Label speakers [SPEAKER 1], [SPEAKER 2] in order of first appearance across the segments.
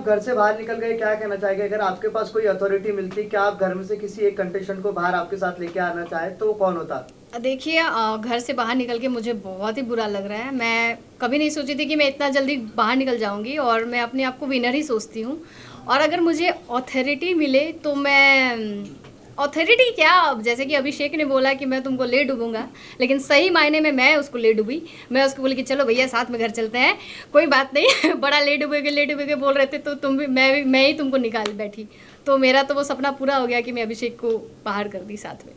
[SPEAKER 1] आप घर से बाहर निकल गए, क्या कहना चाहेंगे? अगर आपके पास कोई अथॉरिटी मिलती, क्या आप घर में से किसी एक कंटेस्टेंट को बाहर आपके साथ लेके आना चाहे तो कौन होता?
[SPEAKER 2] देखिए, घर से बाहर निकल के मुझे बहुत ही बुरा लग रहा है। मैं कभी नहीं सोची थी कि मैं इतना जल्दी बाहर निकल जाऊंगी, और मैं अपने आप को विनर ही सोचती हूँ। और अगर मुझे अथॉरिटी मिले तो मैं अथॉरिटी क्या, अब जैसे कि अभिषेक ने बोला कि मैं तुमको ले डूबूंगा, लेकिन सही मायने में मैं उसको ले डूबी। मैं उसको बोली कि चलो भैया साथ में घर चलते हैं, कोई बात नहीं बड़ा ले डूबेगे बोल रहे थे तो तुम भी मैं ही तुमको निकाल बैठी। तो मेरा तो वो सपना पूरा हो गया कि मैं अभिषेक को बाहर कर दी साथ में।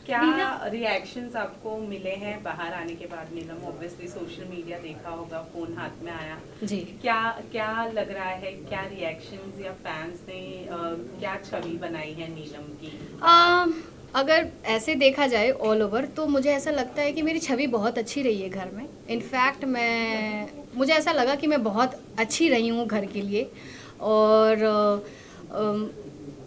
[SPEAKER 3] क्या रिएक्शंस आपको मिले हैं बाहर आने के बाद नीलम? ऑब्वियसली सोशल मीडिया देखा होगा, फोन हाथ में आया
[SPEAKER 2] जी।
[SPEAKER 3] क्या क्या लग रहा है, क्या रिएक्शंस या फैंस ने क्या छवि बनाई है नीलम की?
[SPEAKER 2] अगर ऐसे देखा जाए ऑल ओवर तो मुझे ऐसा लगता है कि मेरी छवि बहुत अच्छी रही है घर में। इनफैक्ट मुझे ऐसा लगा कि मैं बहुत अच्छी रही हूँ घर के लिए। और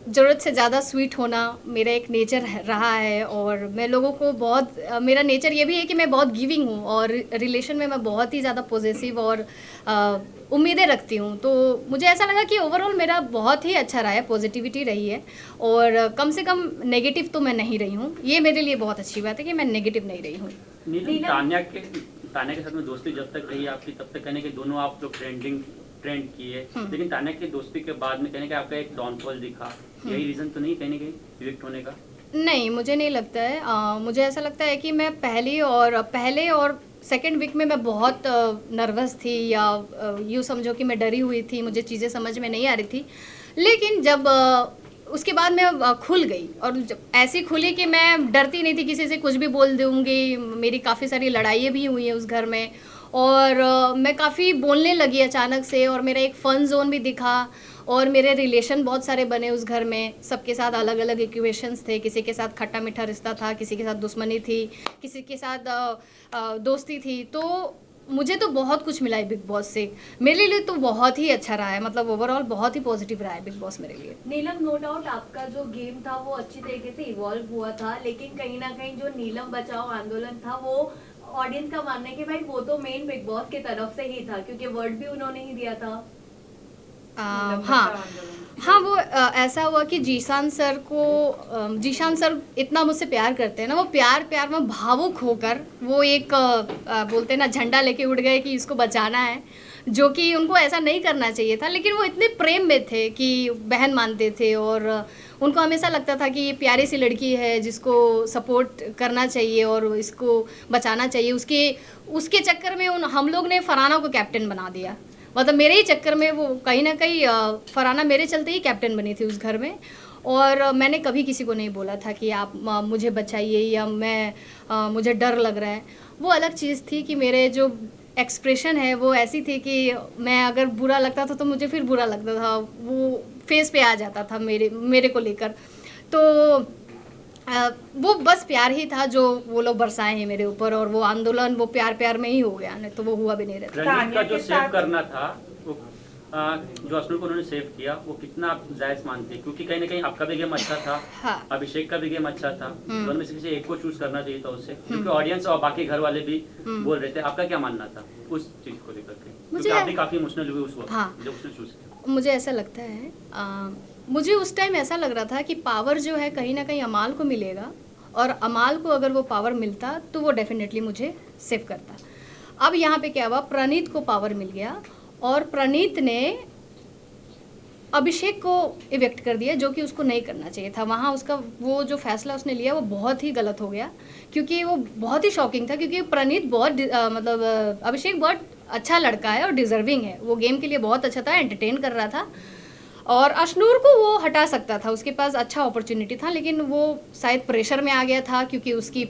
[SPEAKER 2] ज़रूरत से ज़्यादा स्वीट होना मेरा एक नेचर रहा है। और मैं लोगों को बहुत मेरा नेचर ये भी है कि मैं बहुत गिविंग हूँ, और रिलेशन में मैं बहुत ही ज़्यादा पॉजिटिव और उम्मीदें रखती हूँ। तो मुझे ऐसा लगा कि ओवरऑल मेरा बहुत ही अच्छा रहा है, पॉजिटिविटी रही है। और कम से कम नेगेटिव तो मैं नहीं रही हूँ। ये मेरे लिए बहुत अच्छी बात है कि मैं नेगेटिव नहीं रही हूँ।
[SPEAKER 4] तान्या के साथ में दोस्ती जब तक रही आपकी, तब तक कहने के दोनों आप लोग ट्रेंड किए, लेकिन तान्या की दोस्ती के बाद में कहने के आपका एक डाउनफॉल दिखा। यही रीजन तो नहीं कहने के इविक्ट होने का?
[SPEAKER 2] नहीं, मुझे नहीं लगता है। मुझे ऐसा लगता है कि मैं पहले और सेकेंड वीक में मैं बहुत नर्वस थी, या यूँ समझो कि मैं डरी हुई थी, मुझे चीज़ें समझ में नहीं आ रही थी। लेकिन जब उसके बाद मैं खुल गई, और जब ऐसी खुली कि मैं डरती नहीं थी किसी से, कुछ भी बोल दूँगी। मेरी काफ़ी सारी लड़ाइयाँ भी हुई हैं उस घर में, और मैं काफ़ी बोलने लगी अचानक से, और मेरा एक फ़न जोन भी दिखा। और मेरे रिलेशन बहुत सारे बने उस घर में, सबके साथ अलग अलग इक्वेशंस थे। किसी के साथ खट्टा मीठा रिश्ता था, किसी के साथ दुश्मनी थी, किसी के साथ दोस्ती थी। तो मुझे तो बहुत कुछ मिला है बिग बॉस से। मेरे लिए तो बहुत ही अच्छा रहा है, मतलब ओवरऑल बहुत ही पॉजिटिव रहा है बिग बॉस मेरे लिए।
[SPEAKER 5] नीलम, नो डाउट आपका जो गेम था वो अच्छी तरीके से इवॉल्व हुआ था, लेकिन कहीं ना कहीं जो नीलम बचाओ आंदोलन था वो ऑडियंस का मानना है कि भाई वो तो मेन बिग बॉस की तरफ से ही था, क्योंकि वर्ड भी उन्होंने ही दिया था।
[SPEAKER 2] हाँ, वो ऐसा हुआ कि जीशान सर इतना मुझसे प्यार करते हैं ना, वो प्यार में भावुक होकर वो एक बोलते हैं ना, झंडा लेके उड़ गए कि इसको बचाना है, जो कि उनको ऐसा नहीं करना चाहिए था। लेकिन वो इतने प्रेम में थे कि बहन मानते थे, और उनको हमेशा लगता था कि ये प्यारी सी लड़की है जिसको सपोर्ट करना चाहिए और इसको बचाना चाहिए। उसके चक्कर में हम लोग ने फरहाना को कैप्टन बना दिया। मतलब मेरे ही चक्कर में वो कहीं ना कहीं फरहाना मेरे चलते ही कैप्टन बनी थी उस घर में। और मैंने कभी किसी को नहीं बोला था कि आप मुझे बचाइए, या मुझे डर लग रहा है। वो अलग चीज़ थी कि मेरे जो एक्सप्रेशन है वो ऐसी थी कि मैं अगर बुरा लगता था तो मुझे फिर बुरा लगता था, वो फेस पे आ जाता था मेरे को लेकर। तो वो बस प्यार ही था जो वो लोग बरसाए हैं मेरे ऊपर, और वो आंदोलन वो प्यार में ही हो गया, नहीं तो वो हुआ भी नहीं रहता।
[SPEAKER 4] रणवीर का जो सेव करना था वो जो अश्विन को उन्होंने सेव किया, वो कितना आप जायज मानते हैं? क्योंकि कहीं ना कहीं आपका भी गेम अच्छा था,
[SPEAKER 2] हाँ।
[SPEAKER 4] अभिषेक का भी गेम अच्छा था, दोनों में से किसी एक को चूज करना चाहिए था उससे, क्योंकि ऑडियंस और बाकी घर वाले भी बोल रहे थे। आपका क्या मानना था उस चीज को लेकर के? क्योंकि आप भी काफी इमोशनल हुए उस वक्त,
[SPEAKER 2] हाँ।
[SPEAKER 4] जब उसने चूज किया।
[SPEAKER 2] मुझे ऐसा लगता है, मुझे उस टाइम ऐसा लग रहा था कि पावर जो है कहीं ना कहीं अमाल को मिलेगा, और अमाल को अगर वो पावर मिलता तो वो डेफिनेटली मुझे सेव करता। अब यहाँ पे क्या हुआ, प्रणीत को पावर मिल गया, और प्रणीत ने अभिषेक को इवेक्ट कर दिया, जो कि उसको नहीं करना चाहिए था। वहाँ उसका वो जो फैसला उसने लिया वो बहुत ही गलत हो गया, क्योंकि वो बहुत ही शॉकिंग था। क्योंकि प्रणीत मतलब अभिषेक बहुत अच्छा लड़का है और डिजर्विंग है, वो गेम के लिए बहुत अच्छा था, एंटरटेन कर रहा था, और अशनूर को वो हटा सकता था, उसके पास अच्छा अपॉर्चुनिटी था। लेकिन वो शायद प्रेशर में आ गया था, क्योंकि उसके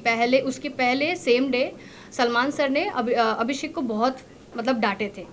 [SPEAKER 2] पहले सेम डे सलमान सर ने अभिषेक को बहुत मतलब डांटे थे,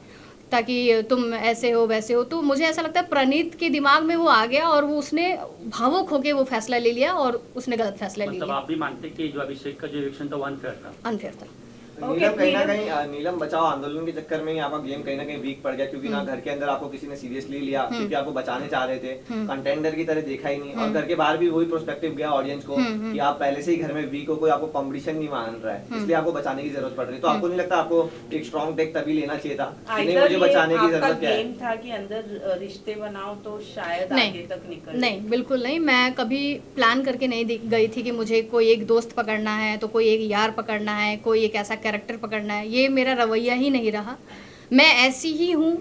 [SPEAKER 2] ताकि तुम ऐसे हो वैसे हो। तो मुझे ऐसा लगता है प्रणीत के दिमाग में वो आ गया, और वो उसने भावुक होकर वो फैसला ले लिया, और उसने गलत फैसला ले लिया।
[SPEAKER 4] आप भी मानते कि जो अभिषेक का जो इलेक्शन था वो अनफेयर था?
[SPEAKER 2] अनफेयर था।
[SPEAKER 6] नीलम कहीं ना कहीं नीलम बचाओ आंदोलन के चक्कर में ही आपका गेम कहीं ना कहीं वीक पड़ गया, क्योंकि ना घर के अंदर आपको किसी ने सीरियसली लिया क्योंकि आपको बचाने चाह रहे थे, कंटेंडर की तरह देखा ही नहीं, और घर के बाहर भी वही प्रोस्पेक्टिव गया ऑडियंस को कि आप पहले से ही घर में वीक हो, कोई आपको कंपटीशन नहीं मान रहा है, इसलिए आपको बचाने की जरूरत पड़ रही है। तो आपको नहीं लगता आपको एक स्ट्रॉन्ग टेक तभी लेना चाहिए था कि नहीं मुझे बचाने की जरूरत क्या है?
[SPEAKER 3] गेम था कि अंदर रिश्ते बनाओ तो शायद आगे तक निकल
[SPEAKER 2] नहीं, बिल्कुल नहीं। मैं कभी प्लान करके नहीं गई थी कि मुझे कोई एक दोस्त पकड़ना है तो कोई एक यार पकड़ना है, कोई एक ऐसा कैरेक्टर पकड़ना है, ये मेरा रवैया ही नहीं रहा। मैं ऐसी ही हूँ,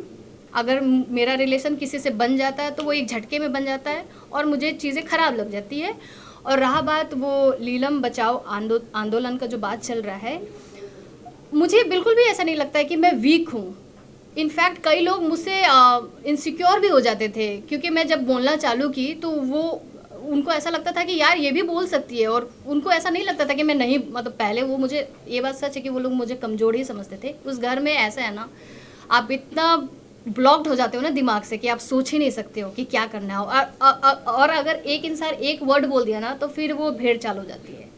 [SPEAKER 2] अगर मेरा रिलेशन किसी से बन जाता है तो वो एक झटके में बन जाता है और मुझे चीज़ें ख़राब लग जाती है। और रहा बात वो नीलम बचाओ आंदोलन का जो बात चल रहा है, मुझे बिल्कुल भी ऐसा नहीं लगता है कि मैं वीक हूँ। इनफैक्ट कई लोग मुझसे इनसिक्योर भी हो जाते थे, क्योंकि मैं जब बोलना चालू की तो वो उनको ऐसा लगता था कि यार ये भी बोल सकती है, और उनको ऐसा नहीं लगता था कि मैं नहीं, मतलब पहले वो मुझे, ये बात सच है कि वो लोग मुझे कमज़ोर ही समझते थे। उस घर में ऐसा है ना, आप इतना ब्लॉक्ड हो जाते हो ना दिमाग से कि आप सोच ही नहीं सकते हो कि क्या करना है। और अगर एक इंसान एक वर्ड बोल दिया ना तो फिर वो भेड़ चाल हो जाती है।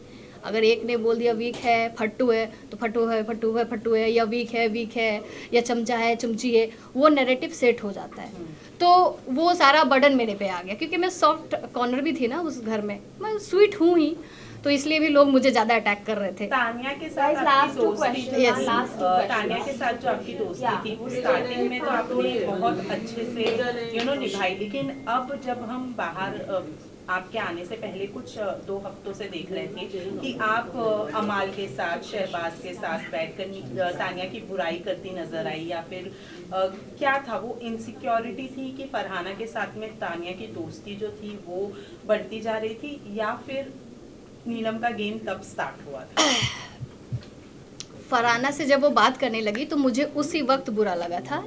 [SPEAKER 2] अगर एक ने बोल दिया वीक है, फट्टू है, तो फट्टू है, या वीक है, या चमचा है, चमची है, वो नैरेटिव सेट हो जाता है। तो वो सारा बर्डन मेरे पे आ गया, क्योंकि मैं सॉफ्ट कॉर्नर भी थी ना उस घर में, मैं स्वीट हूँ ही, तो इसलिए भी लोग मुझे ज़्यादा अटैक कर रहे थे।
[SPEAKER 3] तानिया के साथ आपकी दोस्ती, तानिया के साथ जो आपकी दोस्ती थी वो स्टार्टिंग में तो आपने बहुत अच्छे से निभाई, लेकिन अब जब हम बाहर आपके आने से पहले कुछ 2 हफ्तों से देख रहे थे कि आप अमाल के साथ, शहबाज के साथ बैठकर तानिया की बुराई करती नजर आई, या फिर क्या था वो इनसिक्योरिटी थी कि फरहाना के साथ में तानिया की दोस्ती जो थी वो बढ़ती जा रही थी, या फिर नीलम का गेम तब स्टार्ट हुआ था?
[SPEAKER 2] फरहाना से जब वो बात करने लगी तो मुझे उसी वक्त बुरा लगा था,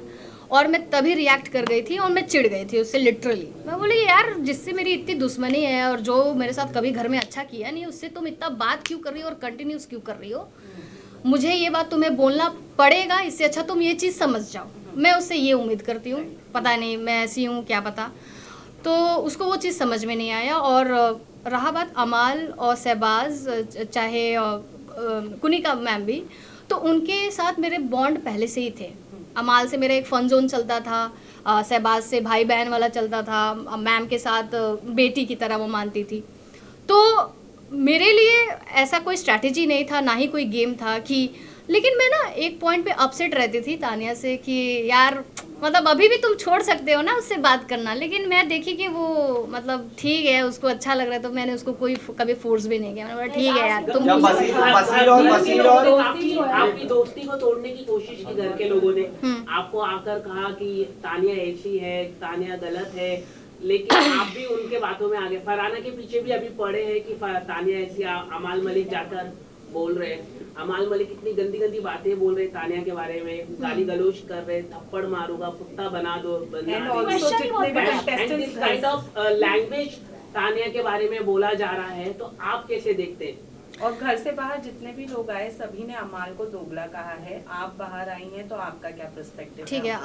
[SPEAKER 2] और मैं तभी रिएक्ट कर गई थी और मैं चिढ़ गई थी उससे लिटरली। मैं बोली यार, जिससे मेरी इतनी दुश्मनी है और जो मेरे साथ कभी घर में अच्छा किया नहीं, उससे तुम इतना बात क्यों कर रही हो और कंटिन्यूस क्यों कर रही हो? मुझे ये बात तुम्हें बोलना पड़ेगा, इससे अच्छा तुम ये चीज़ समझ जाओ। मैं उससे ये उम्मीद करती हूँ, पता नहीं मैं ऐसी हूँ क्या पता। तो उसको वो चीज़ समझ में नहीं आया। और रहा बात अमाल और शहबाज, चाहे कुनिका मैम भी, तो उनके साथ मेरे बॉन्ड पहले से ही थे। अमाल से मेरा एक फ़न जोन चलता था, शहबाज से भाई बहन वाला चलता था, मैम के साथ बेटी की तरह वो मानती थी। तो मेरे लिए ऐसा कोई स्ट्रैटेजी नहीं था, ना ही कोई गेम था कि, लेकिन मैं ना एक पॉइंट पे अपसेट रहती थी तानिया से कि यार मतलब अभी भी तुम छोड़ सकते हो ना उससे बात करना, लेकिन मैं देखी कि वो मतलब ठीक है, उसको अच्छा लग रहा है, तो मैंने उसको कोई कभी फोर्स भी नहीं किया। मैंने बोला ठीक है यार तुम
[SPEAKER 7] आपकी दोस्ती को तोड़ने की कोशिश की घर के लोगों ने, आपको आकर कहा कि तानिया ऐसी है, तानिया गलत है, लेकिन आप भी उनके बातों में आ गए। फरहाना के पीछे भी अभी पड़े हैं कि तानिया ऐसी, अमाल मलिक जाकर बोल रहे हैं, अमाल मलिक इतनी गंदी गंदी बातें बोल रहे तानिया के बारे में, गाली गलोच कर रहे, थप्पड़ मारूंगा, कुत्ता बना दो, काइंड ऑफ लैंग्वेज तानिया के बारे में बोला जा रहा है, तो आप कैसे देखते हैं?
[SPEAKER 3] और घर से बाहर जितने भी लोग आए सभी ने अमाल को दोगला कहा है, आप बाहर आई हैं तो आपका क्या पर्सपेक्टिव है?
[SPEAKER 2] ठीक है,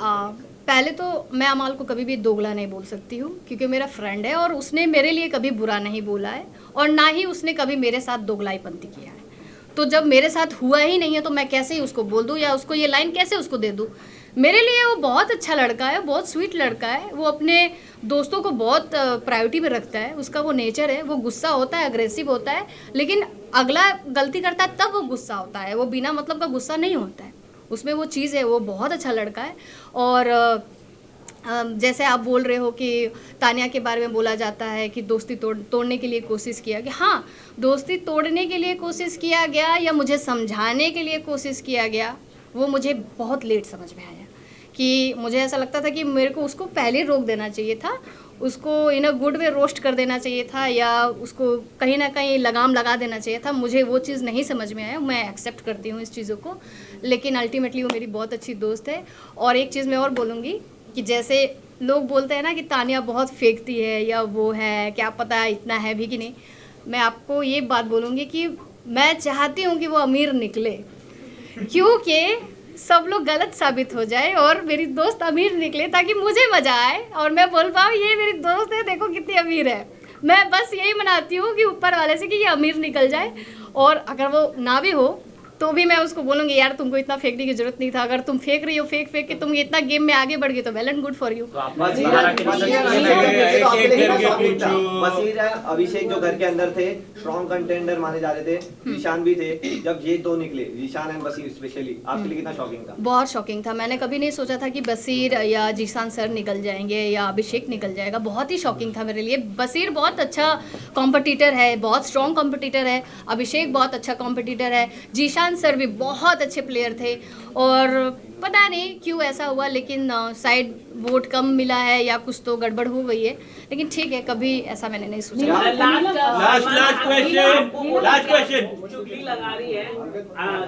[SPEAKER 2] पहले तो मैं अमाल को कभी भी दोगला नहीं बोल सकती हूँ, क्योंकि मेरा फ्रेंड है और उसने मेरे लिए कभी बुरा नहीं बोला है, और ना ही उसने कभी मेरे साथ दोगलाईपंती किया है। तो जब मेरे साथ हुआ ही नहीं है तो मैं कैसे ही उसको बोल दूँ, या उसको ये लाइन कैसे उसको दे दूँ? मेरे लिए वो बहुत अच्छा लड़का है, बहुत स्वीट लड़का है, वो अपने दोस्तों को बहुत प्रायोरिटी में रखता है, उसका वो नेचर है, वो गुस्सा होता है, अग्रेसिव होता है, लेकिन अगला गलती करता है तब वो गुस्सा होता है, वो बिना मतलब का गुस्सा नहीं होता है, उसमें वो चीज़ है, वो बहुत अच्छा लड़का है। और जैसे आप बोल रहे हो कि तानिया के बारे में बोला जाता है कि दोस्ती तोड़ने के लिए कोशिश किया गया, हाँ दोस्ती तोड़ने के लिए कोशिश किया गया या मुझे समझाने के लिए कोशिश किया गया, वो मुझे बहुत लेट समझ में आया। कि मुझे ऐसा लगता था कि मेरे को उसको पहले रोक देना चाहिए था, उसको इन अ गुड वे रोस्ट कर देना चाहिए था, या उसको कहीं ना कहीं लगाम लगा देना चाहिए था। मुझे वो चीज़ नहीं समझ में आया, मैं एक्सेप्ट करती हूँ इस चीज़ों को, लेकिन अल्टीमेटली वो मेरी बहुत अच्छी दोस्त है। और एक चीज़ मैं और बोलूँगी कि जैसे लोग बोलते हैं ना कि तानिया बहुत फेंकती है या वो है, क्या पता इतना है भी कि नहीं, मैं आपको ये बात बोलूँगी कि मैं चाहती हूँ कि वो अमीर निकले, क्योंकि सब लोग गलत साबित हो जाए और मेरी दोस्त अमीर निकले, ताकि मुझे मज़ा आए और मैं बोल पाऊँ ये मेरी दोस्त है, देखो कितनी अमीर है। मैं बस यही मनाती हूँ कि ऊपर वाले से कि ये अमीर निकल जाए, और अगर वो ना भी हो तो भी मैं उसको बोलूँगी यार तुमको इतना फेंकने की जरूरत नहीं था, अगर तुम फेंक रही हो फेंक के तुम इतना गेम में आगे बढ़ गए तो well and good for you.
[SPEAKER 4] तो आप बाहर आके
[SPEAKER 6] वसीर है, अभिषेक जो घर के अंदर थे स्ट्रॉन्ग कंटेंडर माने जा रहे थे, जीशान भी थे, जब ये दो निकले जीशान एंड बसीर स्पेशली, आपके लिए कितना शॉकिंग था?
[SPEAKER 2] बहुत शॉकिंग था। मैंने कभी नहीं सोचा था कि बसीर या जीशान सर निकल जाएंगे या अभिषेक निकल जाएगा। बहुत ही शॉकिंग था मेरे लिए। बसीर बहुत अच्छा कॉम्पिटिटर है, बहुत स्ट्रॉन्ग कॉम्पिटिटर है, अभिषेक बहुत अच्छा कॉम्पिटिटर है, जीशान सर भी बहुत अच्छे प्लेयर थे। और पता नहीं क्यों ऐसा हुआ, लेकिन शायद वोट कम मिला है या कुछ तो गड़बड़ हो गई है, लेकिन ठीक है, कभी ऐसा मैंने नहीं सोचा।
[SPEAKER 8] Last question.
[SPEAKER 7] चुगली लगा रही है,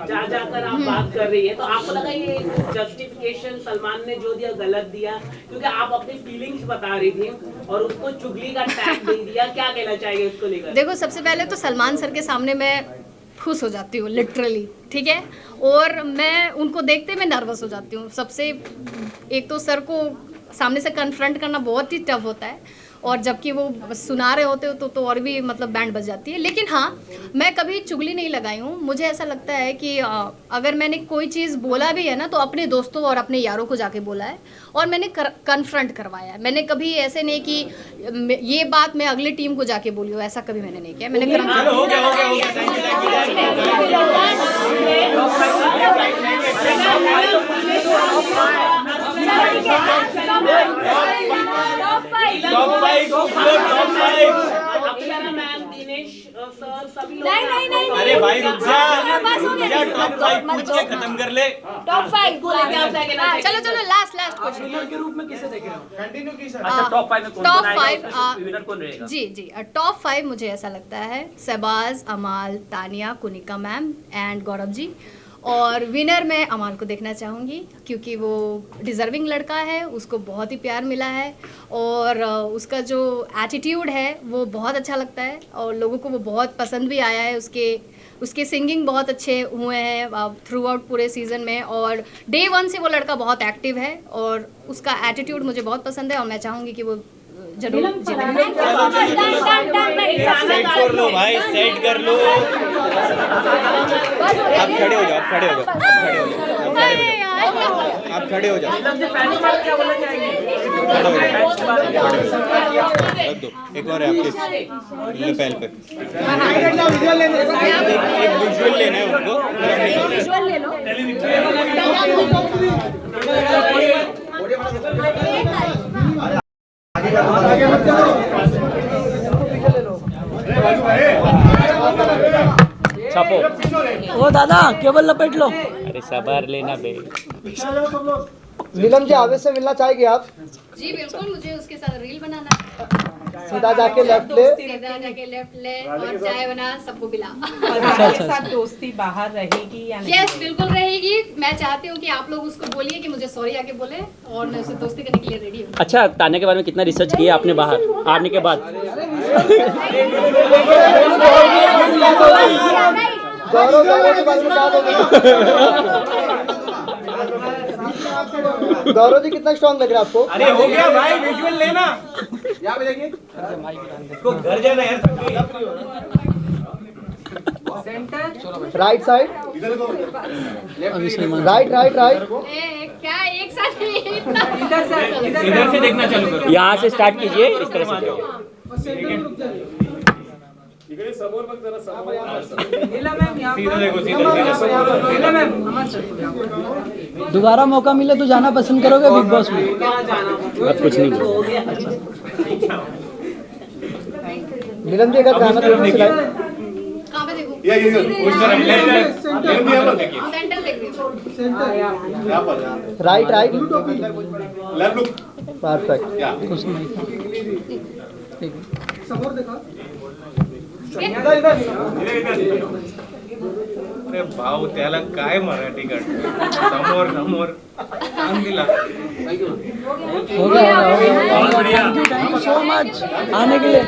[SPEAKER 7] जा जाकर आप बात कर रही है, तो आपको लगा ये जस्टिफिकेशन सलमान ने जो दिया गलत दिया, क्योंकि आप अपनी फीलिंग्स बता रही थी और उसको चुगली का टैग दे दिया, क्या कहना चाहेंगे उसको लेकर?
[SPEAKER 2] देखो, सबसे पहले तो सलमान सर के सामने मैं खुश हो जाती हूँ लिटरली, ठीक है, और मैं उनको देखते मैं नर्वस हो जाती हूँ। सबसे एक तो सर को सामने से कन्फ्रंट करना बहुत ही टफ होता है, और जबकि वो सुना रहे होते हो तो और भी मतलब बैंड बज जाती है। लेकिन हाँ, मैं कभी चुगली नहीं लगाई हूँ। मुझे ऐसा लगता है कि अगर मैंने कोई चीज़ बोला भी है ना तो अपने दोस्तों और अपने यारों को जाके बोला है, और मैंने कन्फ्रंट करवाया है। मैंने कभी ऐसे नहीं कि ये बात मैं अगली टीम को जाके बोली हूँ, ऐसा कभी मैंने नहीं किया। मैंने
[SPEAKER 8] अरे भाई रुक जा, टॉप 5 पूछ के खत्म कर ले।
[SPEAKER 5] टॉप 5
[SPEAKER 2] चलो लास्ट क्वेश्चन
[SPEAKER 7] के रूप में किसे देख रहे हो?
[SPEAKER 4] अच्छा, टॉप 5 में कौन
[SPEAKER 2] टॉप
[SPEAKER 4] आएगा?
[SPEAKER 2] 5
[SPEAKER 4] विनर कौन रहेगा?
[SPEAKER 2] जी टॉप 5 मुझे ऐसा लगता है शहबाज, अमाल, तानिया, कुनिका मैम एंड गौरव जी। और विनर मैं अमाल को देखना चाहूँगी, क्योंकि वो डिज़र्विंग लड़का है, उसको बहुत ही प्यार मिला है, और उसका जो एटीट्यूड है वो बहुत अच्छा लगता है, और लोगों को वो बहुत पसंद भी आया है। उसके सिंगिंग बहुत अच्छे हुए हैं थ्रू आउट पूरे सीज़न में, और डे 1 से वो लड़का बहुत एक्टिव है, और उसका एटीट्यूड मुझे बहुत पसंद है, और मैं चाहूँगी कि वो जरूर जीते।
[SPEAKER 8] सेट कर लो भाई, सेट कर लो। आप खड़े हो जाओ, आप खड़े हो जाओ, आप खड़े हो जाओ। रख दो, एक और है आपके लैपटॉप पे। एक विजुअल लेना है उनको।
[SPEAKER 2] विजुअल ले लो।
[SPEAKER 4] छापो।
[SPEAKER 9] ओ दादा केबल लपेट लो।
[SPEAKER 4] अरे सबर लेना बे।
[SPEAKER 1] नीलम जी, आवेश से मिलना चाहेंगे आप?
[SPEAKER 2] जी बिल्कुल, मुझे उसके साथ रील बनाना है।
[SPEAKER 1] सीधा जाके लेफ्ट ले,
[SPEAKER 2] और चाय बना सबको पिला।
[SPEAKER 3] हमारे साथ दोस्ती बाहर रहेगी या नहीं?
[SPEAKER 2] यस, बिल्कुल रहेगी। मैं चाहती हूँ कि आप लोग उसको बोलिए कि मुझे सॉरी आके बोले, और मैं उससे दोस्ती करने के लिए रेडी हूँ।
[SPEAKER 4] अच्छा, तान्या के बारे में कितना रिसर्च किया आपने बाहर आने के बाद?
[SPEAKER 1] गौरव के बारे में क्या बोलोगे? गौरव जी, कितना स्ट्रॉन्ग लग रहा है आपको?
[SPEAKER 8] अरे हो गया भाई, विजुअल लेना। यहाँ पे देखिए, इसको घर जाना है।
[SPEAKER 1] Right side, right.
[SPEAKER 2] क्या एक साथ
[SPEAKER 4] इधर से देखना चालू करो, यहाँ से स्टार्ट कीजिए, इस तरह से जाओ।
[SPEAKER 9] दोबारा मौका मिले तो जाना पसंद करोगे बिग बॉस में?
[SPEAKER 4] अब कुछ नहीं बोलो।
[SPEAKER 1] नीलम जी, अगर गाना तो सिलाए।
[SPEAKER 2] कहाँ पे देखूँ? सेंटर देख रही हूँ।
[SPEAKER 1] Right, perfect.
[SPEAKER 8] अरे भाऊ, त्याला काय मराठी काढतो? समोर दिला।
[SPEAKER 9] हो गया। थैंक यू सो मच आने के लिए।